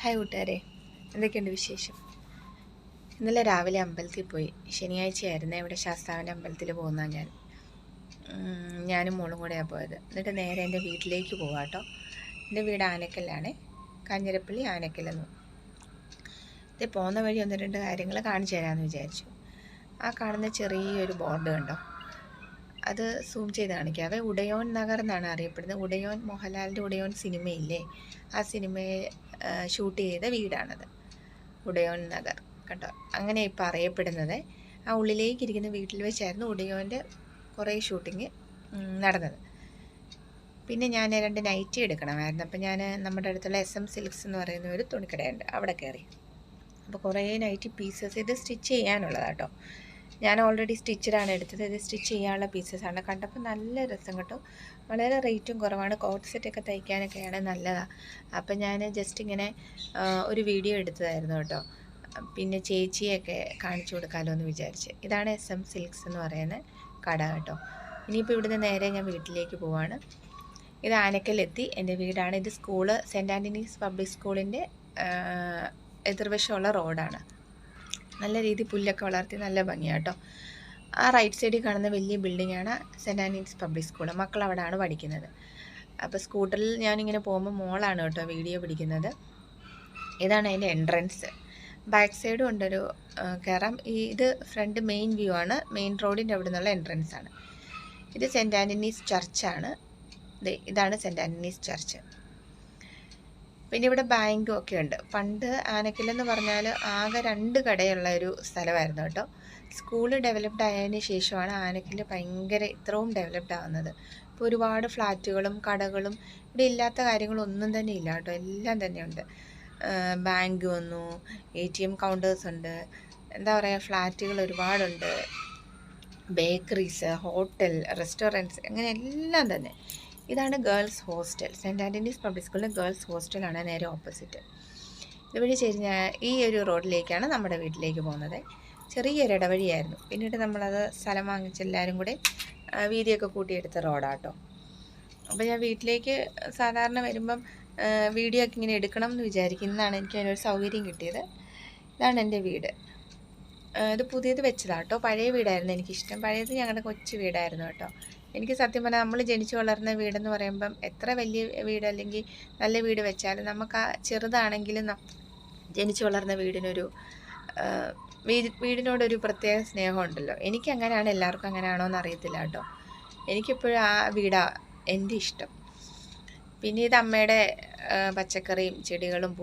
Hi കൂട്ടുകാരെ, എന്തൊക്കെയുണ്ട് വിശേഷം? ഇന്നലെ രാവിലെ അമ്പലത്തിൽ പോയി. ശനിയാഴ്ചയായിരുന്നു. ഇവിടെ ശാസ്താവിൻ്റെ അമ്പലത്തിൽ പോകുന്നതാണ് ഞാനും മോളും കൂടെയാണ് പോയത്. എന്നിട്ട് നേരെ എൻ്റെ വീട്ടിലേക്ക് പോകാം കേട്ടോ. എൻ്റെ വീട് ആനക്കല്ലാണ്, കാഞ്ഞിരപ്പള്ളി ആനക്കല്ലെന്ന്. ഇത് പോകുന്ന വഴി ഒന്ന് രണ്ട് കാര്യങ്ങൾ കാണിച്ചു തരാമെന്ന് വിചാരിച്ചു. ആ കാണുന്ന ചെറിയൊരു ബോർഡ് കണ്ടോ, അത് സൂം ചെയ്ത് കാണിക്കാവേ. ഉടയോൻ നഗർ എന്നാണ് അറിയപ്പെടുന്നത്. ഉടയോൻ, മോഹൻലാലിൻ്റെ ഉടയോൻ സിനിമയില്ലേ, ആ സിനിമയെ ഷൂട്ട് ചെയ്ത വീടാണത്, ഉടയോൻ നഗർ കണ്ടോ. അങ്ങനെ ഇപ്പോൾ അറിയപ്പെടുന്നത്. ആ ഉള്ളിലേക്ക് ഇരിക്കുന്ന വീട്ടിൽ വെച്ചായിരുന്നു ഉടയോൻ്റെ കുറേ ഷൂട്ടിങ് നടന്നത്. പിന്നെ ഞാൻ 2 നൈറ്റി എടുക്കണമായിരുന്നു. അപ്പം ഞാൻ നമ്മുടെ അടുത്തുള്ള SM സിൽക്സ് എന്ന് പറയുന്ന ഒരു തുണിക്കടയുണ്ട്, അവിടെ കയറി. അപ്പോൾ കുറേ നൈറ്റി പീസസ്, ഇത് സ്റ്റിച്ച് ചെയ്യാനുള്ളതാണ് കേട്ടോ. ഞാൻ ഓൾറെഡി സ്റ്റിച്ചഡാണ് എടുത്തത്. ഇത് സ്റ്റിച്ച് ചെയ്യാനുള്ള പീസസാണ്. കണ്ടപ്പോൾ നല്ല രസം കേട്ടോ. വളരെ റേറ്റും കുറവാണ്. കോട്ട് സെറ്റൊക്കെ തയ്ക്കാനൊക്കെയാണ് നല്ലതാണ്. അപ്പം ഞാൻ ജസ്റ്റ് ഇങ്ങനെ ഒരു വീഡിയോ എടുത്തതായിരുന്നു കേട്ടോ. പിന്നെ ചേച്ചിയൊക്കെ കാണിച്ചു കൊടുക്കാമല്ലോ എന്ന് വിചാരിച്ച്. ഇതാണ് SM സിൽക്സ് എന്ന് പറയുന്ന കട കേട്ടോ. ഇനിയിപ്പോൾ ഇവിടുന്ന് നേരെ ഞാൻ വീട്ടിലേക്ക് പോവാണ്. ഇത് ആനക്കലെത്തി, എൻ്റെ വീടാണ്. ഇത് സ്കൂള് സെൻറ്റ് ആൻ്റണീസ് പബ്ലിക് സ്കൂളിൻ്റെ എതിർവശമുള്ള റോഡാണ്. നല്ല രീതിയിൽ പുല്ലൊക്കെ വളർത്തി നല്ല ഭംഗിയാണ് കേട്ടോ. ആ റൈറ്റ് സൈഡിൽ കാണുന്ന വലിയ ബിൽഡിങ്ങാണ് സെൻറ്റ് ആൻ്റണീസ് പബ്ലിക് സ്കൂൾ. മക്കൾ അവിടെയാണ് പഠിക്കുന്നത്. അപ്പോൾ സ്കൂട്ടറിൽ ഞാനിങ്ങനെ പോകുമ്പോൾ മോളാണ് കേട്ടോ വീഡിയോ പിടിക്കുന്നത്. ഇതാണ് അതിൻ്റെ എൻട്രൻസ്. ബാക്ക് സൈഡും ഉണ്ടൊരു കയറാം. ഇത് ഫ്രണ്ട് മെയിൻ വ്യൂ ആണ്. മെയിൻ റോഡിൻ്റെ അവിടെ നിന്നുള്ള എൻട്രൻസ് ആണ്. ഇത് സെൻറ്റ് ആൻ്റണീസ് ചർച്ചാണ്. ഇതാണ് സെൻറ്റ് ആൻ്റണീസ് ചർച്ച്. പിന്നെ ഇവിടെ ബാങ്കും ഒക്കെ ഉണ്ട്. പണ്ട് ആനക്കല്ലെന്ന് പറഞ്ഞാൽ ആകെ 2 കടയുള്ള ഒരു സ്ഥലമായിരുന്നു കേട്ടോ. സ്കൂൾ ഡെവലപ്ഡ് ആയതിന് ശേഷമാണ് ആനക്കല്ല് ഭയങ്കര ഇത്രയും ഡെവലപ്ഡ് ആവുന്നത്. ഇപ്പോൾ ഒരുപാട് ഫ്ലാറ്റുകളും കടകളും ഇവിടെ ഇല്ലാത്ത കാര്യങ്ങളൊന്നും തന്നെ ഇല്ല കേട്ടോ. എല്ലാം തന്നെയുണ്ട്. ബാങ്ക് വന്നു, ATM കൗണ്ടേഴ്സ് ഉണ്ട്, എന്താ പറയുക, ഫ്ലാറ്റുകൾ ഒരുപാടുണ്ട്, ബേക്കറീസ്, ഹോട്ടൽ, റെസ്റ്റോറൻറ്റ്സ്, അങ്ങനെ എല്ലാം തന്നെ. ഇതാണ് girls hostel. Cent Antony's public സ്കൂളിലെ ഗേൾസ് ഹോസ്റ്റലാണ് നേരെ ഓപ്പോസിറ്റ്. ഇതുവഴി ചെരിഞ്ഞ ഈ ഒരു റോഡിലേക്കാണ് നമ്മുടെ വീട്ടിലേക്ക് പോകുന്നത്. ചെറിയൊരു ഇടവഴിയായിരുന്നു. പിന്നീട് നമ്മളത് സ്ഥലം വാങ്ങിച്ച് എല്ലാവരും കൂടെ വീതിയൊക്കെ കൂട്ടിയെടുത്ത റോഡാട്ടോ. അപ്പോൾ ഞാൻ വീട്ടിലേക്ക് സാധാരണ വരുമ്പം വീഡിയോ ഒക്കെ ഇങ്ങനെ എടുക്കണം എന്ന് വിചാരിക്കും. ഇന്നാണ് എനിക്ക് അതിനൊരു സൗകര്യം കിട്ടിയത്. ഇതാണ് എൻ്റെ വീട്. ഇത് പുതിയത് വെച്ചതാട്ടോ. പഴയ വീടായിരുന്നു എനിക്കിഷ്ടം. പഴയത് ഞങ്ങളുടെ കൊച്ചു വീടായിരുന്നു കേട്ടോ. എനിക്ക് സത്യം പറഞ്ഞാൽ നമ്മൾ ജനിച്ചു വളർന്ന വീടെന്ന് പറയുമ്പം എത്ര വലിയ വീട് അല്ലെങ്കിൽ നല്ല വീട് വെച്ചാലും നമുക്ക് ആ ചെറുതാണെങ്കിലും ജനിച്ചു വളർന്ന വീടിനൊരു വീടിനോടൊരു പ്രത്യേക സ്നേഹമുണ്ടല്ലോ. എനിക്കങ്ങനെയാണ്, എല്ലാവർക്കും അങ്ങനെയാണോ എന്ന് അറിയത്തില്ല കേട്ടോ. എനിക്കെപ്പോഴും ആ വീടാണ് എൻ്റെ ഇഷ്ടം. പിന്നെ ഇത് അമ്മയുടെ പച്ചക്കറിയും ചെടികളും